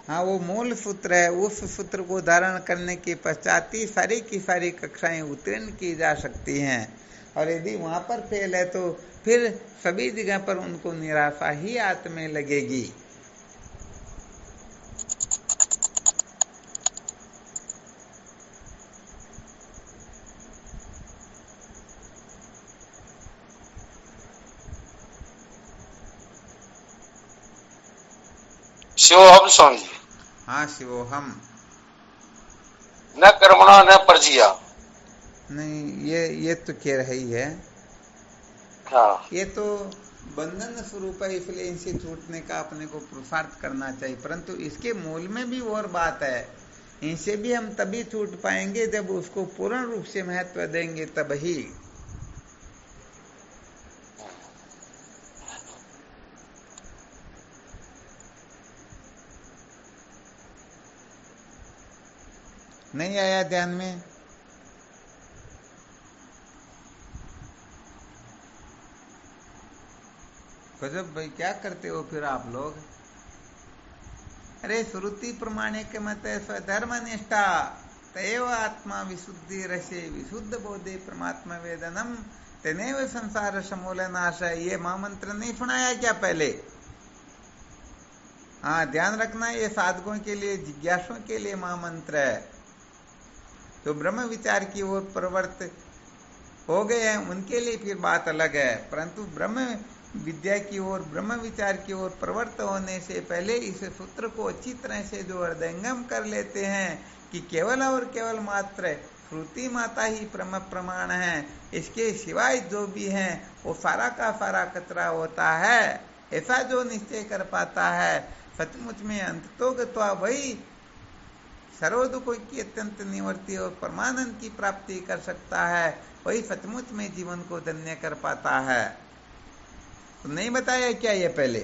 हाँ, वो मूल सूत्र है। उस सूत्र को धारण करने के पश्चात ही सारी की सारी कक्षाएं उत्तीर्ण की जा सकती हैं। और यदि वहां पर फेल है तो फिर सभी जगह पर उनको निराशा ही आत्म में लगेगी। शिवोहम स्वामी जी। हाँ शिवोहम। न कर्मणा न परजिया। नहीं ये तो कह रही है। हाँ। ये तो बंधन स्वरूप है, इसलिए इनसे छूटने का अपने को पुरुषार्थ करना चाहिए, परंतु इसके मूल में भी और बात है। इनसे भी हम तभी छूट पाएंगे जब उसको पूर्ण रूप से महत्व देंगे, तब ही। नहीं आया ध्यान में? गजब भाई, क्या करते हो फिर आप लोग? अरे श्रुति प्रमाणिक मत स्वधर्म निष्ठा तैव आत्मा विशुद्धि रसे विशुद्ध बोधे परमात्मा वेदनम तनेव संसार समूल नाश। ये महामंत्र नहीं सुनाया क्या पहले? हाँ ध्यान रखना, ये साधकों के लिए, जिज्ञासुओं के लिए महामंत्र है। तो ब्रह्म विचार की ओर प्रवृत्त हो गए हैं उनके लिए फिर बात अलग है, परंतु ब्रह्म विद्या की ओर, ब्रह्म विचार की ओर प्रवृत्त होने से पहले इस सूत्र को अच्छी तरह से जो हृदयंगम कर लेते हैं कि केवल और केवल मात्र श्रुति माता ही ब्रह्म प्रमाण है, इसके सिवाय जो भी है वो सारा का सारा कचरा होता है, ऐसा जो निश्चय कर पाता है सचमुच में अंततोगत्वा वही सर्व दुखों की अत्यंत निवृत्ति और परमानंद की प्राप्ति कर सकता है, वही सचमुच में जीवन को धन्य कर पाता है। तो नहीं बताया क्या ये पहले?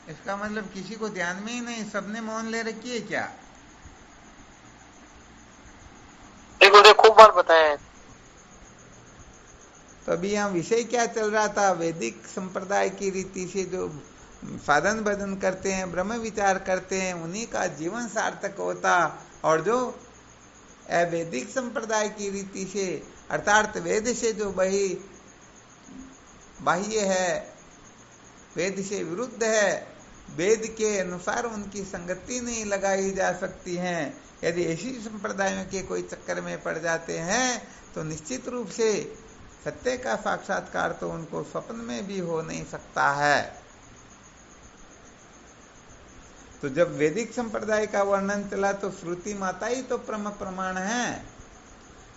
इसका मतलब किसी को ध्यान में ही नहीं, सबने मौन ले रखी है क्या? देखो खूब बार बताया है। तो अभी यहाँ विषय क्या चल रहा था? वैदिक संप्रदाय की रीति से जो साधन भजन करते हैं, ब्रह्म विचार करते हैं, उन्हीं का जीवन सार्थक होता, और जो अवैदिक संप्रदाय की रीति से अर्थात वेद से जो बाह्य है, वेद से विरुद्ध है, वेद के अनुसार उनकी संगति नहीं लगाई जा सकती है, यदि ऐसी संप्रदायों के कोई चक्कर में पड़ जाते हैं तो निश्चित रूप से सत्य का साक्षात्कार तो उनको स्वप्न में भी हो नहीं सकता है। तो जब वैदिक संप्रदाय का वर्णन चला तो श्रुति माता ही तो ब्रह्म प्रमाण है।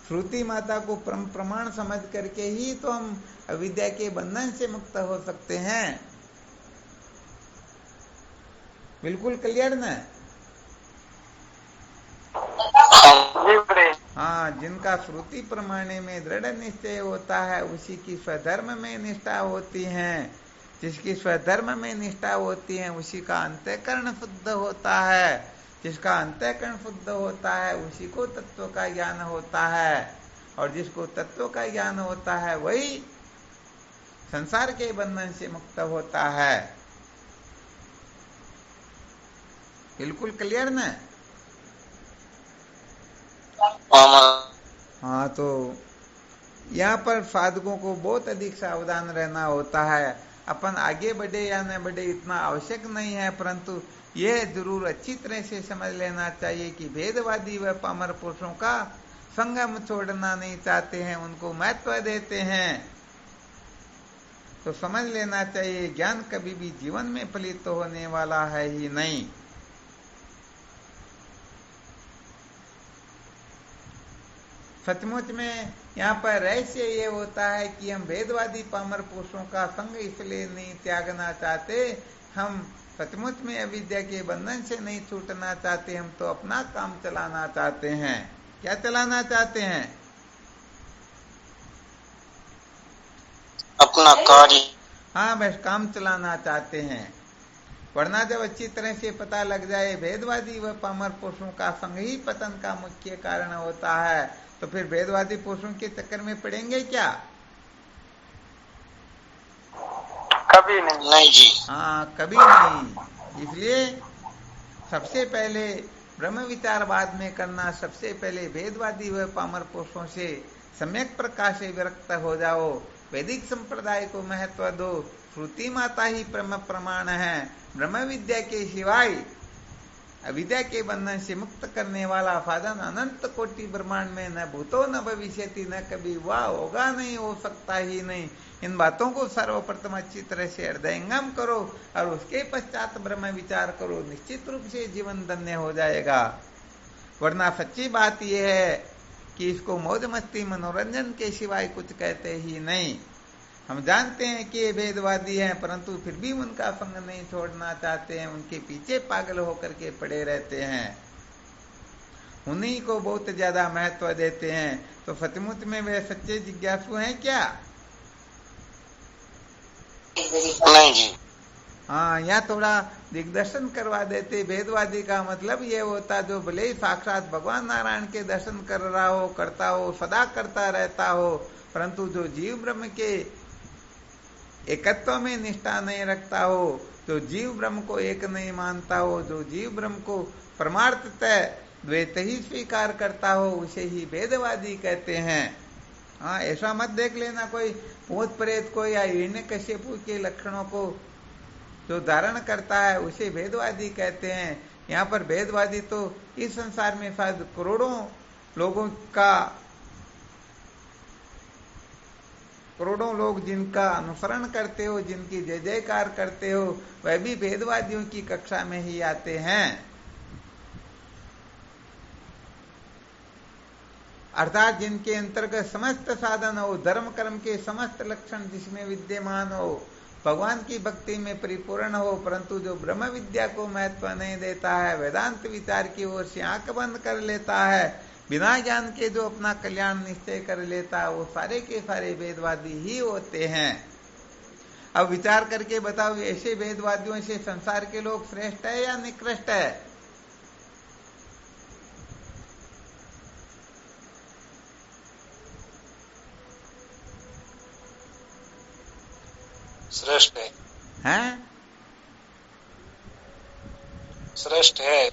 श्रुति माता को ब्रह्म प्रमाण समझ करके ही तो हम अविद्या के बंधन से मुक्त हो सकते हैं। बिल्कुल क्लियर ना? हाँ, जिनका श्रुति प्रमाणे में दृढ़ निश्चय होता है उसी की स्वधर्म में निष्ठा होती है, जिसकी स्वधर्म में निष्ठा होती है उसी का अंतःकरण शुद्ध होता है, जिसका अंतःकरण शुद्ध होता है उसी को तत्व का ज्ञान होता है, और जिसको तत्व का ज्ञान होता है वही संसार के बंधन से मुक्त होता है। बिल्कुल क्लियर ना? हाँ, तो यहाँ पर साधकों को बहुत अधिक सावधान रहना होता है। अपन आगे बढ़े या न बढ़े इतना आवश्यक नहीं है, परंतु यह जरूर अच्छी तरह से समझ लेना चाहिए कि भेदवादी व पामर पुरुषों का संगम छोड़ना नहीं चाहते हैं, उनको महत्व देते हैं। तो समझ लेना चाहिए ज्ञान कभी भी जीवन में फलित तो होने वाला है ही नहीं। सचमुच में यहाँ पर रहस्य ये होता है कि हम भेदवादी पामर पुरुषों का संग इसलिए नहीं त्यागना चाहते, हम सचमुच में अविद्या के बंधन से नहीं छूटना चाहते, हम तो अपना काम चलाना चाहते हैं। क्या चलाना चाहते हैं? अपना कार्य। हाँ, बस काम चलाना चाहते हैं। वरना जब अच्छी तरह से पता लग जाए भेदवादी व पामर पुरुषों का संग ही पतन का मुख्य कारण होता है, तो फिर भेदवादी पुरुषों के चक्कर में पड़ेंगे क्या? कभी नहीं। नहीं जी। हाँ, कभी नहीं। इसलिए सबसे पहले ब्रह्म विचार बाद में करना, सबसे पहले भेदवादी व पामर पुरुषों से सम्यक प्रकार से विरक्त हो जाओ, वैदिक संप्रदाय को महत्व दो, श्रुति माता ही ब्रह्म प्रमाण है, ब्रह्म विद्या के सिवाय अविद्या के बंधन से मुक्त करने वाला साधन अनंत कोटि ब्रह्मांड में न भूतो न भविष्यति, न कभी हुआ होगा नहीं, हो सकता ही नहीं। इन बातों को सर्वप्रथम अच्छी तरह से हृदयंगम करो और उसके पश्चात ब्रह्म विचार करो, निश्चित रूप से जीवन धन्य हो जाएगा। वरना सच्ची बात यह है कि इसको मौज मस्ती मनोरंजन के सिवाय कुछ कहते ही नहीं। हम जानते हैं कि ये भेदवादी हैं, परंतु फिर भी उनका संग नहीं छोड़ना चाहते हैं, उनके पीछे पागल होकर के पड़े रहते हैं, उन्हीं को बहुत ज्यादा महत्व देते हैं। तो सचमुच में वे सच्चे जिज्ञासु हैं क्या? नहीं जी। हाँ, यहाँ थोड़ा दिग्दर्शन करवा देते। भेदवादी का मतलब ये होता जो भले ही साक्षात भगवान नारायण के दर्शन कर रहा हो, करता हो, सदा करता रहता हो, परंतु जो जीव ब्रह्म के एकत्व में निष्ठा नहीं रखता हो, जो जीव ब्रह्म को एक नहीं मानता हो, जो जीव ब्रह्म को परमार्थतः द्वैत ही स्वीकार करता हो, उसे ही भेदवादी कहते हैं। हाँ, ऐसा मत देख लेना कोई भूत प्रेत को या हिरण्यकश्यपु के लक्षणों को जो धारण करता है उसे भेदवादी कहते हैं। यहाँ पर भेदवादी तो इस संसार में शायद करोड़ों लोग जिनका अनुसरण करते हो, जिनकी जय जयकार करते हो, वह भी भेदवादियों की कक्षा में ही आते हैं। अर्थात जिनके अंतर्गत समस्त साधन हो, धर्म कर्म के समस्त लक्षण जिसमें विद्यमान हो, भगवान की भक्ति में परिपूर्ण हो, परंतु जो ब्रह्म विद्या को महत्व नहीं देता है, वेदांत विचार की ओर से आंख बंद कर लेता है, बिना ज्ञान के जो अपना कल्याण निश्चय कर लेता है, वो सारे के सारे भेदवादी ही होते हैं। अब विचार करके बताओ, ऐसे भेदवादियों से संसार के लोग श्रेष्ठ है या निकृष्ट है? श्रेष्ठ है। हैं? श्रेष्ठ है।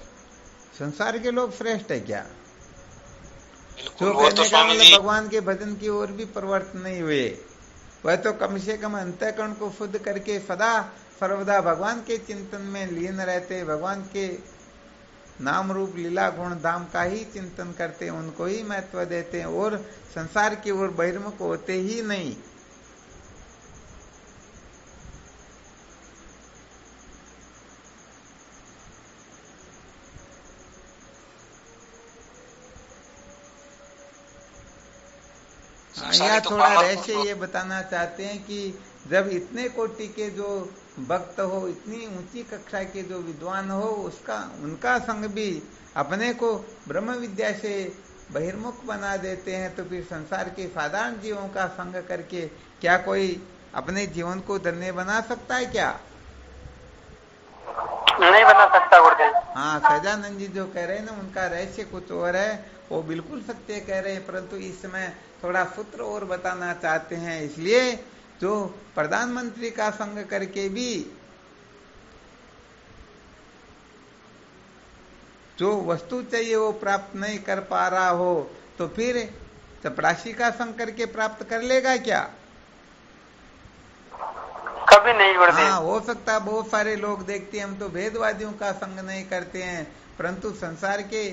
संसार के लोग श्रेष्ठ है क्या? बिल्कुल। जो वो तो कहने का स्वामी मतलब जी भगवान के भजन की ओर भी प्रवृत्त नहीं हुए, वह तो कम से कम अंतःकरण को शुद्ध करके सदा सर्वदा भगवान के चिंतन में लीन रहते, भगवान के नाम रूप लीला गुण धाम का ही चिंतन करते, उनको ही महत्व देते हैं और संसार की ओर बहिर्मुख होते ही नहीं। या तो थोड़ा रहस्य ये बताना चाहते हैं कि जब इतने कोटि के जो भक्त हो, इतनी ऊंची कक्षा के जो विद्वान हो, उनका संग भी अपने को ब्रह्म विद्या से बहिर्मुख बना देते हैं, तो फिर संसार के साधारण जीवों का संग करके क्या कोई अपने जीवन को धन्य बना सकता है क्या? नहीं बना सकता गुरुदेव। हाँ, सहजानंद जी जो कह रहे हैं ना, उनका रहस्य कुछ और है, वो बिल्कुल सत्य कह रहे हैं, परंतु इस समय थोड़ा सूत्र और बताना चाहते हैं। इसलिए जो प्रधानमंत्री का संग करके भी जो वस्तु चाहिए वो प्राप्त नहीं कर पा रहा हो, तो फिर चपरासी का संग करके प्राप्त कर लेगा क्या? कभी नहीं गुरुदेव। हाँ, हो सकता है बहुत सारे लोग देखते हैं, हम तो भेदवादियों का संग नहीं करते हैं, परंतु संसार के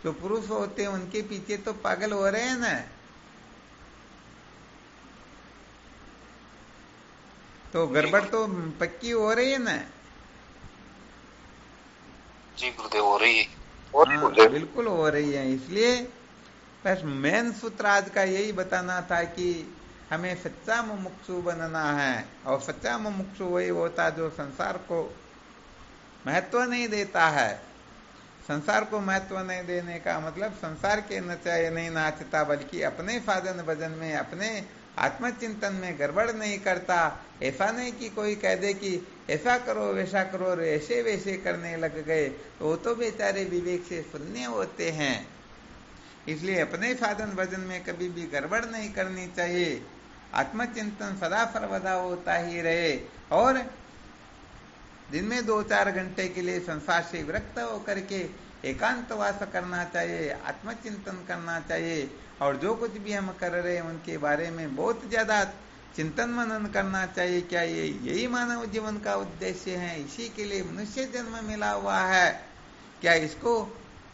जो पुरुष होते हैं उनके पीछे तो पागल हो रहे हैं ना। तो गड़बड़ तो पक्की हो रही है ना। जी गुरुदेव, हो रही है। हाँ, बिल्कुल हो रही है। इसलिए बस मेन सूत्र आज का यही बताना था कि हमें सच्चा मुमुक्षु बनना है, और सच्चा मुमुक्षु वही होता जो संसार को महत्व नहीं देता है। संसार को महत्व नहीं देने का मतलब संसार के नचाए नहीं नाचता, बल्कि अपने साधन भजन में, अपने आत्मचिंतन में गड़बड़ नहीं करता। ऐसा नहीं कि कोई कह दे कि ऐसा करो वैसा करो और ऐसे वैसे करने लग गए, तो वो तो बेचारे विवेक से शून्य होते हैं। इसलिए अपने साधन भजन में कभी भी गड़बड़ नहीं करनी चाहिए, आत्मचिंतन सदा सर्वदा होता ही रहे। और दिन में 2-4 घंटे के लिए संसार से विरक्त होकर के एकांतवास करना चाहिए, आत्मचिंतन करना चाहिए, और जो कुछ भी हम कर रहे हैं उनके बारे में बहुत ज्यादा चिंतन मनन करना चाहिए। क्या यही मानव जीवन का उद्देश्य है? इसी के लिए मनुष्य जन्म मिला हुआ है। क्या इसको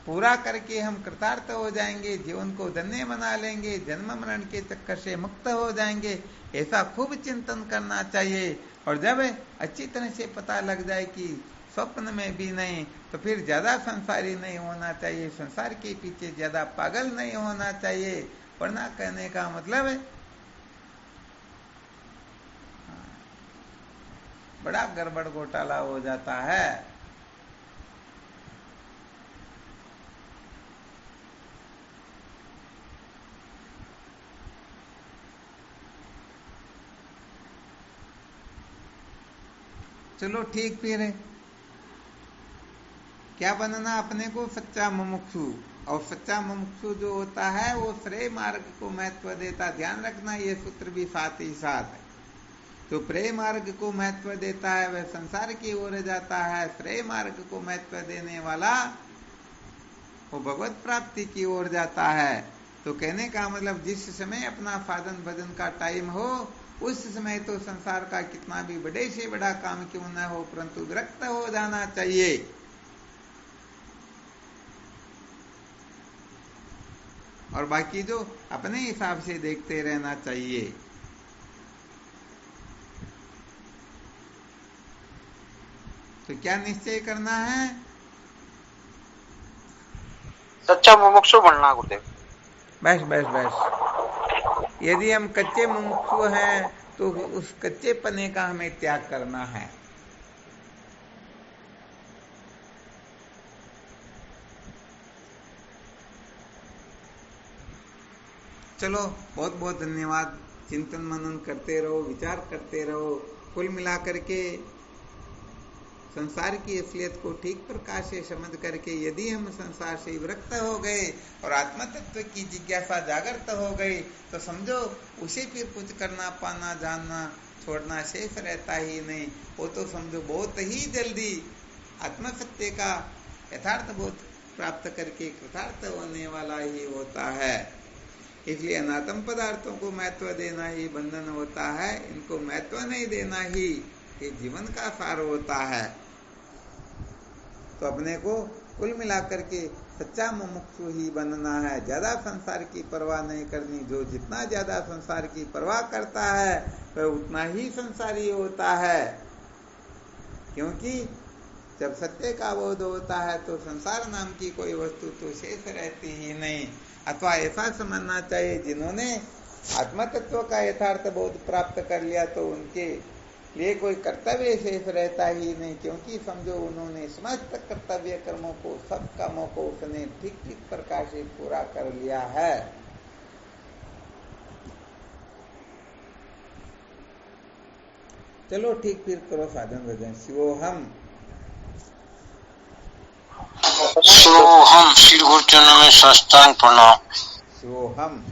पूरा करके हम कृतार्थ हो जाएंगे, जीवन को धन्य बना लेंगे, जन्म मरण के चक्कर से मुक्त हो जाएंगे? ऐसा खूब चिंतन करना चाहिए। और जब अच्छी तरह से पता लग जाए कि स्वप्न में भी नहीं, तो फिर ज्यादा संसारी नहीं होना चाहिए, संसार के पीछे ज्यादा पागल नहीं होना चाहिए। वरना कहने का मतलब है बड़ा गड़बड़ घोटाला हो जाता है। चलो ठीक, फिर क्या बनना अपने को? सच्चा मुमुक्षु। और सच्चा मुमुक्षु जो होता है वो श्रेय मार्ग को महत्व देता। ध्यान रखना, ये सूत्र भी साथ ही साथ है। तो प्रेय मार्ग को महत्व देता है वह संसार की ओर जाता है, श्रेय मार्ग को महत्व देने वाला वो भगवत प्राप्ति की ओर जाता है। तो कहने का मतलब जिस समय अपना साधन भजन का टाइम हो उस समय तो संसार का कितना भी बड़े से बड़ा काम क्यों न हो, परंतु विरक्त हो जाना चाहिए। और बाकी जो अपने हिसाब से देखते रहना चाहिए। तो क्या निश्चय करना है? सच्चा मुमुक्षु बनना गुरुदेव। बस बस बस। यदि हम कच्चे मुमुक्षु हैं तो उस कच्चे पने का हमें त्याग करना है। चलो बहुत बहुत धन्यवाद। चिंतन मनन करते रहो, विचार करते रहो। कुल मिलाकर के संसार की असलियत को ठीक प्रकार से समझ करके यदि हम संसार से विरक्त हो गए और आत्म तत्व की जिज्ञासा जागृत हो गई तो समझो उसे फिर कुछ करना, पाना, जानना, छोड़ना शेष रहता ही नहीं। वो तो समझो बहुत ही जल्दी आत्म सत्य का यथार्थ बोध प्राप्त करके कृतार्थ होने वाला ही होता है। इसलिए अनात्म पदार्थों को महत्व देना ही बंधन होता है, इनको महत्व नहीं देना ही ये जीवन का सार होता है। तो अपने को कुल मिलाकर के सच्चा मुमुक्षु ही बनना है। ज्यादा संसार की परवाह नहीं करनी। जो जितना ज्यादा संसार की परवाह करता है वह उतना ही संसारी होता है, क्योंकि जब सत्य का बोध होता है तो संसार नाम की कोई वस्तु तो शेष रहती ही नहीं। अथवा ऐसा समझना चाहिए जिन्होंने आत्म तत्व का यथार्थ बोध प्राप्त कर लिया तो उनके लिए कोई कर्तव्य शेष रहता ही नहीं, क्योंकि समझो उन्होंने समस्त कर्तव्य कर्मों को, सब कामों को उसने ठीक ठीक प्रकार से पूरा कर लिया है। चलो ठीक, फिर करो साधन भजन। शिवोहम शिवोहम। श्री गुरु चरणों में साष्टांग प्रणाम। शिवोहम।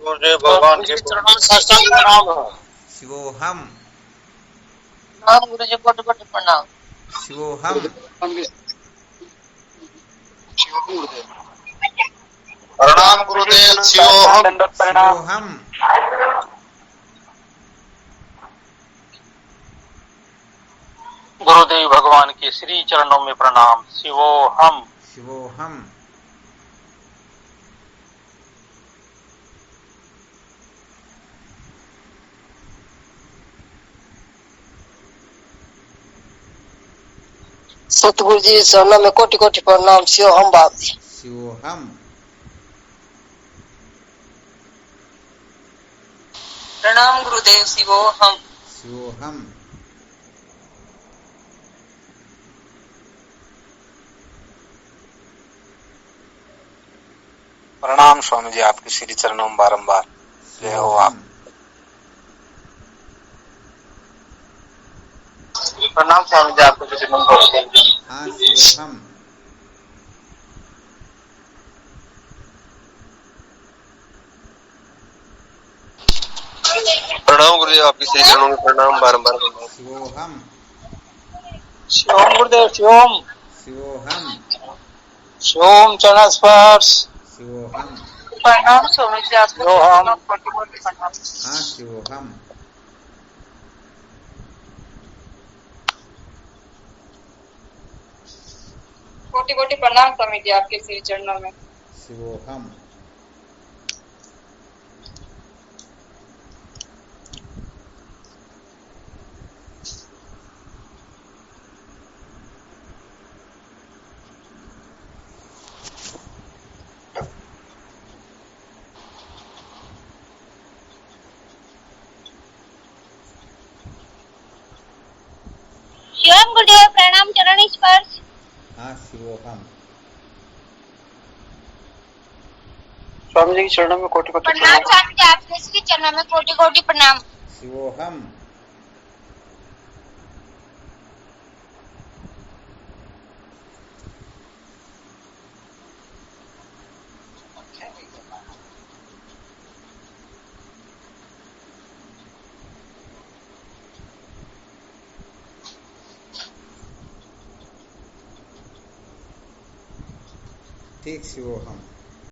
गुरुदेव भगवान के चरणों में साष्टांग प्रणाम। शिवोहम। हाँ गुरुजी, कोटि कोटि प्रणाम। शिवोहम। प्रणाम गुरुदेव। शिवोहम। शिवोहम। गुरुदेव भगवान के श्री चरणों में प्रणाम। शिवोहम। शिवोहम। सतगुरु जी चरणों में कोटि कोटि प्रणाम। शिवोहम बाप जी। शिवोहम। प्रणाम गुरुदेव। शिवोहम। शिवोहम। प्रणाम स्वामी जी, आपके श्री चरणों में बारंबार जय हो। आप प्रणाम स्वामी जी, आपको श्री चरणों में। हाँ शिवोहम। प्रणाम गुरुदेव, आपके श्री चरणों में प्रणाम बारंबार। शिवोहम। शिवम गुरुदेव शिवम शिवोहम शिवम चरण स्पर्श शिवोहम। प्रणाम स्वामी जी, आपको शिवोहम कोटि-कोटि प्रणाम। हाँ शिवोहम। कोटि-कोटि प्रणाम स्वामी जी, आपके श्री चरणों में। शिवोहम। शिवम गुरुदेव प्रणाम चरण स्पर्श। हाँ शिवोहम। स्वामी जी के चरणों में कोटि कोटि प्रणाम प्रणाम। स्वामी जी, आपके श्री चरणों में कोटि कोटि प्रणाम। शिवोहम। ठीक शिवोहम।